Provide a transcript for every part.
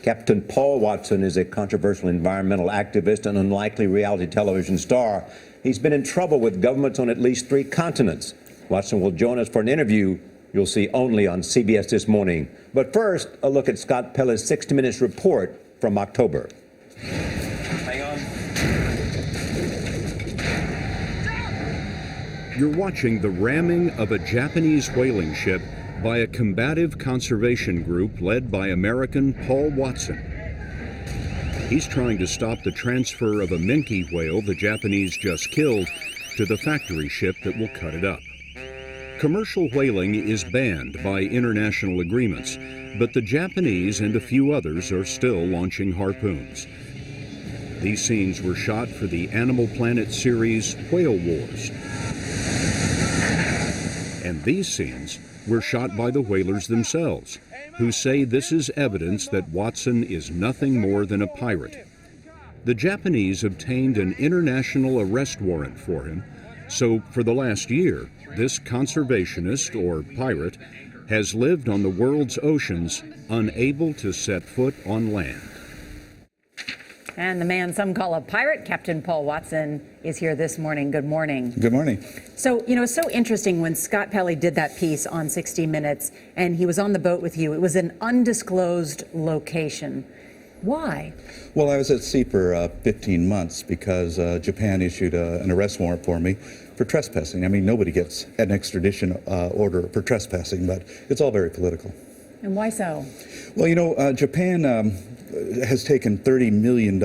Captain Paul Watson is a controversial environmental activist and unlikely reality television star. He's been in trouble with governments on at least 3 continents. Watson will join us for an interview you'll see only on CBS This Morning. But first, a look at Scott Pelley's 60 Minutes report from October. Hang on. You're watching the ramming of a Japanese whaling ship by a combative conservation group led by American Paul Watson. He's trying to stop the transfer of a minke whale the Japanese just killed to the factory ship that will cut it up. Commercial whaling is banned by international agreements, but the Japanese and a few others are still launching harpoons. These scenes were shot for the Animal Planet series Whale Wars. And these scenes were shot by the whalers themselves, who say this is evidence that Watson is nothing more than a pirate. The Japanese obtained an international arrest warrant for him, so for the last year, this conservationist, or pirate, has lived on the world's oceans, unable to set foot on land. And the man some call a pirate, Captain Paul Watson, is here this morning. Good morning. Good morning. So, it's so interesting when Scott Pelley did that piece on 60 Minutes and he was on the boat with you. It was an undisclosed location. Why? Well, I was at sea for 15 months because Japan issued an arrest warrant for me for trespassing. I mean, nobody gets an extradition order for trespassing, but it's all very political. And why so? Well, Japan has taken $30 million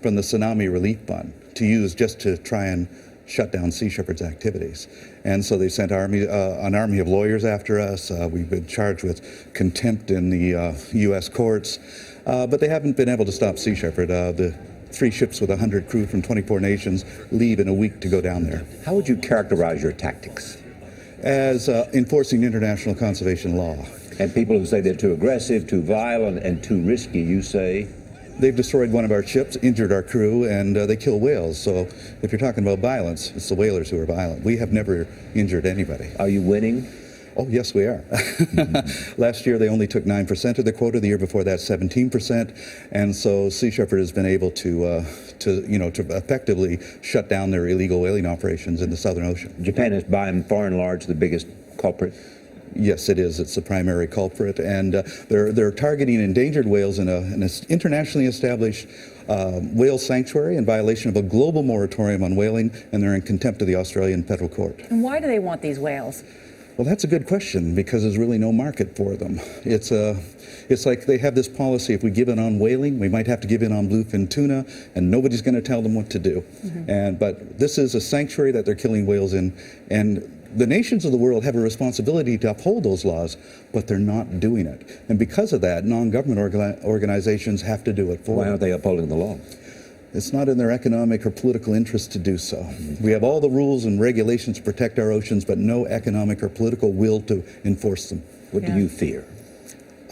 from the Tsunami Relief Fund to use just to try and shut down Sea Shepherd's activities. And so they sent an army of lawyers after us. We've been charged with contempt in the U.S. courts, but they haven't been able to stop Sea Shepherd. The 3 ships with 100 crew from 24 nations leave in a week to go down there. How would you characterize your tactics? As enforcing international conservation law. And people who say they're too aggressive, too violent, and too risky, you say? They've destroyed one of our ships, injured our crew, and they kill whales. So if you're talking about violence, it's the whalers who are violent. We have never injured anybody. Are you winning? Oh, yes, we are. Last year, they only took 9% of the quota. The year before that, 17%. And so Sea Shepherd has been able to effectively shut down their illegal whaling operations in the Southern Ocean. Japan is by and far and large the biggest culprit. Yes, it is. It's the primary culprit, and they're targeting endangered whales in an internationally established whale sanctuary in violation of a global moratorium on whaling, and they're in contempt of the Australian Federal Court. And why do they want these whales? Well, that's a good question, because there's really no market for them. It's like they have this policy: if we give in on whaling, we might have to give in on bluefin tuna, and nobody's going to tell them what to do. But this is a sanctuary that they're killing whales in, and the nations of the world have a responsibility to uphold those laws, but they're not doing it. And because of that, non-government organizations have to do it for them. Why aren't they upholding the law? It's not in their economic or political interest to do so. We have all the rules and regulations to protect our oceans, but no economic or political will to enforce them. What do you fear?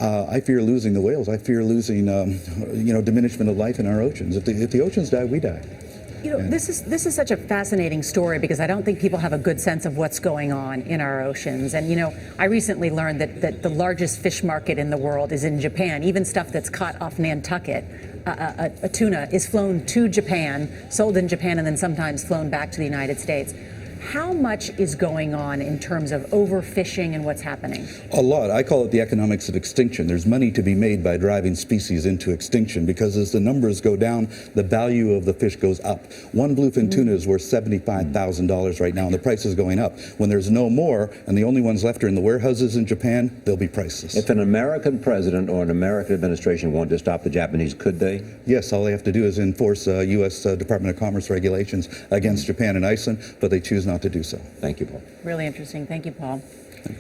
I fear losing the whales. I fear losing, diminishment of life in our oceans. If the oceans die, we die. This is such a fascinating story because I don't think people have a good sense of what's going on in our oceans. And, I recently learned that the largest fish market in the world is in Japan. Even stuff that's caught off Nantucket, a tuna, is flown to Japan, sold in Japan, and then sometimes flown back to the United States. How much is going on in terms of overfishing and what's happening? A lot. I call it the economics of extinction. There's money to be made by driving species into extinction, because as the numbers go down, the value of the fish goes up. One bluefin tuna is worth $75,000 right now, and the price is going up. When there's no more, and the only ones left are in the warehouses in Japan, they'll be priceless. If an American president or an American administration wanted to stop the Japanese, could they? Yes, all they have to do is enforce U.S. Department of Commerce regulations against Japan and Iceland, but they choose not to do so. Thank you, Paul. Really interesting. Thank you, Paul.